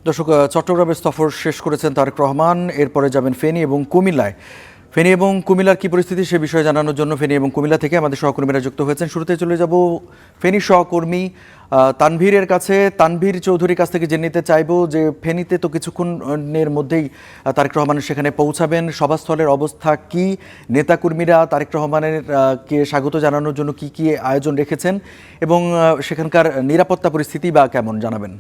দর্শক, চট্টগ্রামের সফর শেষ করেছেন তারেক রহমান। এরপরে যাবেন ফেনী এবং কুমিল্লায়। ফেনী এবং কুমিল্লার কি পরিস্থিতি সে বিষয়ে জানানোর জন্য ফেনী এবং কুমিল্লা থেকে আমাদের সহকর্মীরা যুক্ত হয়েছেন। শুরুতে চলে যাব ফেনীর সহকর্মী তানভীরের কাছে। তানভীর চৌধুরীর কাছ থেকে জেনে নিতে চাইবো যে ফেনীতে তো কিছুক্ষণের মধ্যেই তারেক রহমান সেখানে পৌঁছাবেন। সভাস্থলের অবস্থা কি? নেতাকর্মীরা তারেক রহমানের কে স্বাগত জানানোর জন্য কি কি আয়োজন রেখেছেন এবং সেখানকার নিরাপত্তা পরিস্থিতি বা কেমন জানাবেন?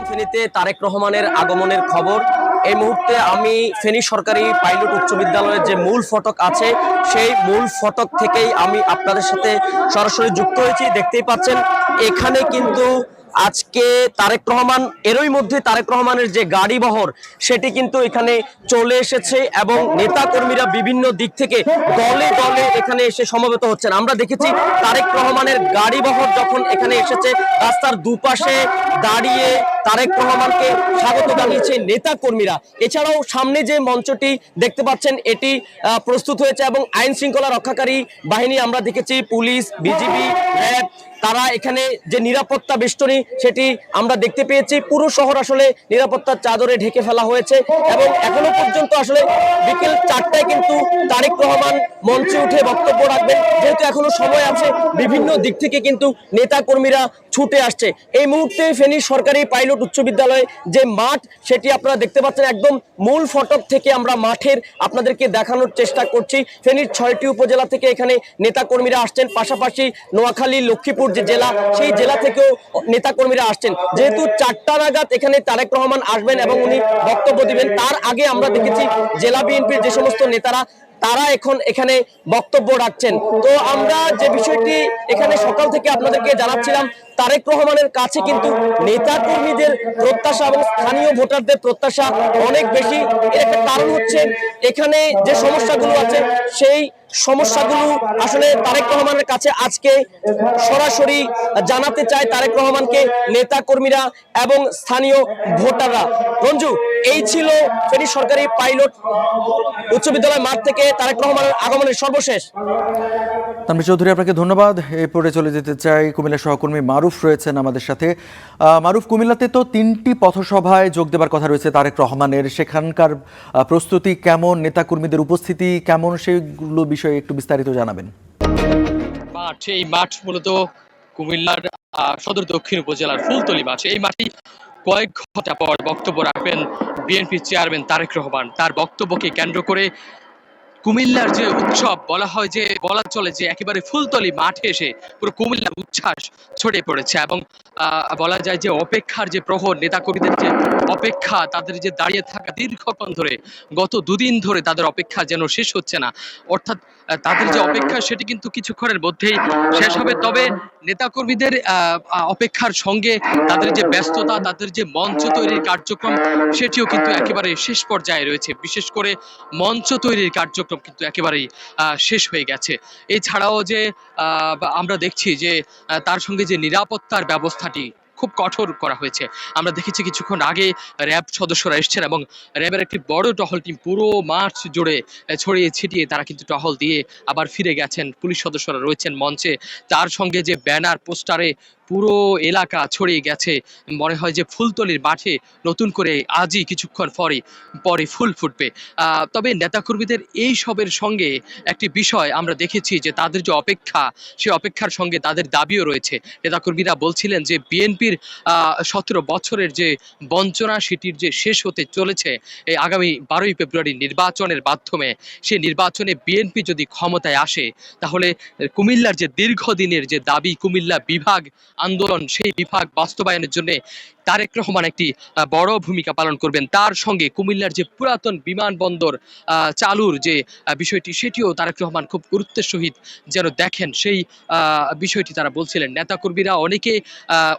ফেনীতে তারেক রহমানের আগমনের খবর। এই মুহূর্তে আমি ফেনী সরকারি পাইলট উচ্চ বিদ্যালয়ের যে মূল ফটক আছে সেই মূল ফটক থেকেই আমি আপনাদের সাথে সরাসরি যুক্ত হয়েছি। দেখতেই পাচ্ছেন এখানে কিন্তু আজকে তারেক রহমান এরই মধ্যে তারেক রহমানের যে গাড়ি বহর সেটি কিন্তু এখানে চলে এসেছে এবং নেতা কর্মীরা বিভিন্ন দিক থেকে দলে দলে এখানে এসে সমবেত হচ্ছেন। আমরা দেখেছি তারেক রহমানের গাড়ি বহর যখন এখানে এসেছে রাস্তার দুপাশে দাঁড়িয়ে তারেক রহমানকে স্বাগত জানিয়েছে নেতা কর্মীরা। এছাড়াও সামনে যে মঞ্চটি দেখতে পাচ্ছেন এটি প্রস্তুত হয়েছে এবং আইন শৃঙ্খলা রক্ষাকারী বাহিনী আমরা দেখেছি, পুলিশ, বিজিবি, র্যাব, তারা এখানে যে নিরাপত্তা বেষ্টনী সেটি আমরা দেখতে পেয়েছি। পুরো শহর আসলে নিরাপত্তার চাদরে ঢেকে ফেলা হয়েছে এবং এখনো পর্যন্ত আসলে বিকেল 4টায় কিন্তু তারেক রহমান মঞ্চে উঠে বক্তব্য রাখবেন। যেহেতু এখনো সময় আছে, বিভিন্ন দিক থেকে কিন্তু নেতা কর্মীরা ছুটে আসছে। এই মুহূর্তে ফেনী সরকারি পাইলট উচ্চ বিদ্যালয়ে যে মাঠ সেটি আপনারা দেখতে পাচ্ছেন। একদম মূল ফটক থেকে আমরা মাঠের আপনাদেরকে দেখানোর চেষ্টা করছি। ফেনীর 6টি উপজেলা থেকে এখানে নেতা কর্মীরা আসছেন, পাশাপাশি নোয়াখালী, লক্ষ্মীপুর যে জেলা সেই জেলা থেকেও নেতা কর্মীরা আসছেন। যেহেতু 4টা নাগাদ এখানে তারেক রহমান আসবেন এবং উনি বক্তব্য দিবেন, তার আগে আমরা দেখেছি জেলা বিএনপির যে সমস্ত নেতারা তারা এখন এখানে বক্তব্য রাখছেন। তো আমরা যে বিষয়টি এখানে সকাল থেকে আপনাদেরকে জানাচ্ছিলাম, তারেক রহমানের কাছে কিন্তু নেতা কর্মীদের প্রত্যাশা এবং স্থানীয় ভোটারদের প্রত্যাশা অনেক বেশি। এর একটা কারণ হচ্ছে এখানে যে সমস্যাগুলো আছে সেই সমস্যাগুলো আসলে তারেক রহমানের কাছে আজকে সরাসরি জানাতে চায় তারেক রহমানকে নেতা কর্মীরা এবং স্থানীয় ভোটাররা। রঞ্জু, এই ছিল ফেনী সরকারি পাইলট উচ্চ বিদ্যালয় মাঠ থেকে তারেক রহমানের আগমনের সর্বশেষ। তানভীর চৌধুরী, আপনাকে ধন্যবাদ। এরপরে চলে যেতে চাই কুমিল্লা সহকর্মী মারুফ রয়েছেন আমাদের সাথে। মারুফ, কুমিল্লাতে তো 3টি পথসভায় যোগ দেবার কথা রয়েছে তারেক রহমানের। সেখানকার প্রস্তুতি কেমন, নেতাকর্মীদের উপস্থিতি কেমন, সেগুলো বিষয়ে একটু বিস্তারিত জানাবেন। এই মাঠ মূলত কুমিল্লার সদর দক্ষিণ উপজেলার ফুলতলি মাঠ। এই মাঠে কয়েক ঘন্টা পর বক্তব্য রাখবেন বিএনপি চেয়ারম্যান তারেক রহমান। তার বক্তব্যকে কেন্দ্র করে কুমিল্লার যে উৎসব বলা চলে যে একেবারে ফুলতলি মাঠে এসে পুরো কুমিল্লার উচ্ছ্বাস ছড়িয়ে পড়েছে এবং বলা যায় যে অপেক্ষার যে প্রহর, নেতাকর্মীদের যে অপেক্ষা, তাদের যে দাঁড়িয়ে থাকা দীর্ঘক্ষণ ধরে, গত দুদিন ধরে তাদের অপেক্ষা যেন শেষ হচ্ছে না। অর্থাৎ তাদের যে অপেক্ষা সেটি কিন্তু কিছুক্ষণের মধ্যেই শেষ হবে। তবে নেতাকর্মীদের অপেক্ষার সঙ্গে তাদের যে ব্যস্ততা, তাদের যে মঞ্চ তৈরির কার্যক্রম সেটিও কিন্তু একেবারে শেষ পর্যায়ে রয়েছে। বিশেষ করে মঞ্চ তৈরির কার্যক্রম কিন্তু একেবারেই শেষ হয়ে গেছে। এছাড়াও যে আমরা দেখছি যে তার সঙ্গে যে নিরাপত্তার ব্যবস্থাটি খুব কঠোর করা হয়েছে। আমরা দেখেছি কিছুক্ষণ আগে র্যাব সদস্যরা এসেছেন এবং র্যাবের একটি বড় টহল টিম পুরো মাঠ জুড়ে ছড়িয়ে ছিটিয়ে তারা কিন্তু টহল দিয়ে আবার ফিরে গেছেন। পুলিশ সদস্যরা রয়েছেন মঞ্চে, তার সঙ্গে যে ব্যানার পোস্টারে পুরো এলাকা ছড়িয়ে গেছে। মনে হয় যে ফুলতলির মাঠে নতুন করে আজই কিছুক্ষণ পরে ফুল ফুটবে। তবে নেতাকর্মীদের এই সবের সঙ্গে একটি বিষয় আমরা দেখেছি যে তাদের যে অপেক্ষা, সেই অপেক্ষার সঙ্গে তাদের দাবিও রয়েছে। নেতাকর্মীরা বলছিলেন যে বিএনপির 17 বছরের যে বঞ্চনা সেটির যে শেষ হতে চলেছে এই আগামী 12ই ফেব্রুয়ারি নির্বাচনের মাধ্যমে। সেই নির্বাচনে বিএনপি যদি ক্ষমতায় আসে তাহলে কুমিল্লার যে দীর্ঘদিনের যে দাবি, কুমিল্লা বিভাগ আন্দোলন, সেই বিভাগ বাস্তবায়নের জন্য তারেক রহমান একটি বড় ভূমিকা পালন করবেন। তার সঙ্গে কুমিল্লার যে পুরাতন বিমানবন্দর চালুর যে বিষয়টি সেটিও তারেক রহমান খুব গুরুত্বের সহিত যেন দেখেন, সেই বিষয়টি তারা বলছিলেন। নেতাকর্মীরা অনেকে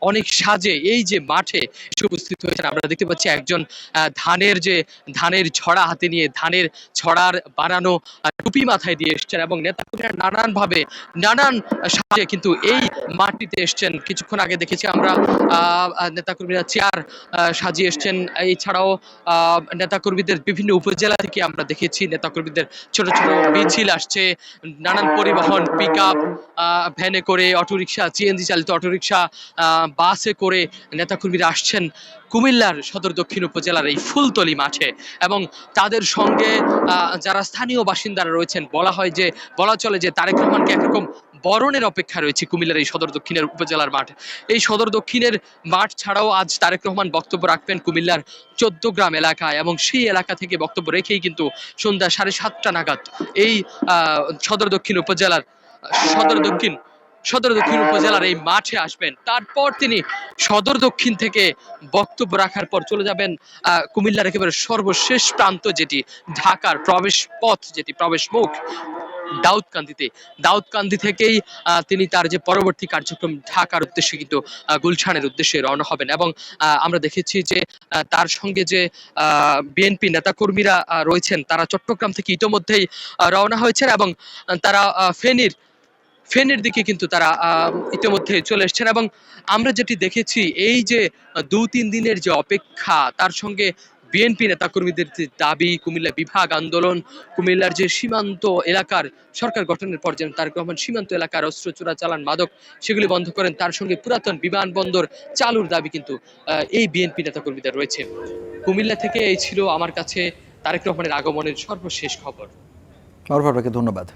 অনেক সাজে এই যে মাঠে উপস্থিত হয়েছেন। আমরা দেখতে পাচ্ছি একজন ধানের ছড়া হাতে নিয়ে ধানের ছড়ার বানানো টুপি মাথায় দিয়ে এসছেন এবং নেতাকর্মীরা নানান সাজে কিন্তু এই মাটিতে এসছেন। কিছুক্ষণ আগে দেখেছি আমরা নেতাকর্মীরা নেতাকর্মীরা চেয়ার সাজিয়ে এসছেন। এছাড়াও নেতাকর্মীদের বিভিন্ন উপজেলা থেকে আমরা দেখেছি নেতাকর্মীদের ছোট ছোট মিছিল আসছে, নানান পরিবহন, পিক আপ, ভ্যানে করে, অটোরিকশা, সিএনজি চালিত অটোরিকশা, বাসে করে নেতাকর্মীরা আসছেন কুমিল্লার সদর দক্ষিণ উপজেলার এই ফুলতলি মাঠে। এবং তাদের সঙ্গে যারা স্থানীয় বাসিন্দারা রয়েছেন, বলা চলে যে তারেক রহমানকে একরকম বরণের অপেক্ষা রয়েছে কুমিল্লার এই সদর দক্ষিণের উপজেলার মাঠ। এই সদর দক্ষিণের মাঠ ছাড়াও আজ তারেক রহমান বক্তব্য রাখবেন কুমিল্লার 14 গ্রাম এলাকায়, এবং সেই এলাকা থেকে বক্তব্য রেখেই কিন্তু সন্ধ্যা 7:30টা নাগাদ এই সদর দক্ষিণ উপজেলার এই মাঠে আসবেন। তারপর তিনি সদর দক্ষিণ থেকে বক্তব্য রাখার পর চলে যাবেন কুমিল্লার একেবারে সর্বশেষ প্রান্ত, যেটি ঢাকার প্রবেশ পথ, যেটি প্রবেশ মুখ দাউদকান্দি থেকেই তিনি তার যে পরবর্তী কার্যক্রম ঢাকার উদ্দেশ্যে কিন্তু গুলশানের উদ্দেশ্যে রওনা হবেন। এবং আমরা দেখেছি যে তার সঙ্গে যে বিএনপি নেতাকর্মীরা রয়েছেন তারা চট্টগ্রাম থেকে ইতোমধ্যেই রওনা হয়েছেন, এবং তারা ফেনীর দিকে কিন্তু তারা ইতিমধ্যে চলে এসেছেন। এবং আমরা যেটি দেখেছি, এই যে 2-3 দিনের যে অপেক্ষা, তার সঙ্গে বিএনপি নেতাকর্মীদের যে দাবি, কুমিল্লা বিভাগ আন্দোলন, কুমিল্লার যে সীমান্ত এলাকার সরকার গঠনের পর যেন তারেক রহমান সীমান্ত এলাকার অস্ত্র চোরাচালান, মাদক সেগুলি বন্ধ করেন, তার সঙ্গে পুরাতন বিমানবন্দর চালুর দাবি কিন্তু এই বিএনপি নেতাকর্মীদের রয়েছে। কুমিল্লা থেকে এই ছিল আমার কাছে তারেক রহমানের আগমনের সর্বশেষ খবর। মারুফ আপনাকে ধন্যবাদ।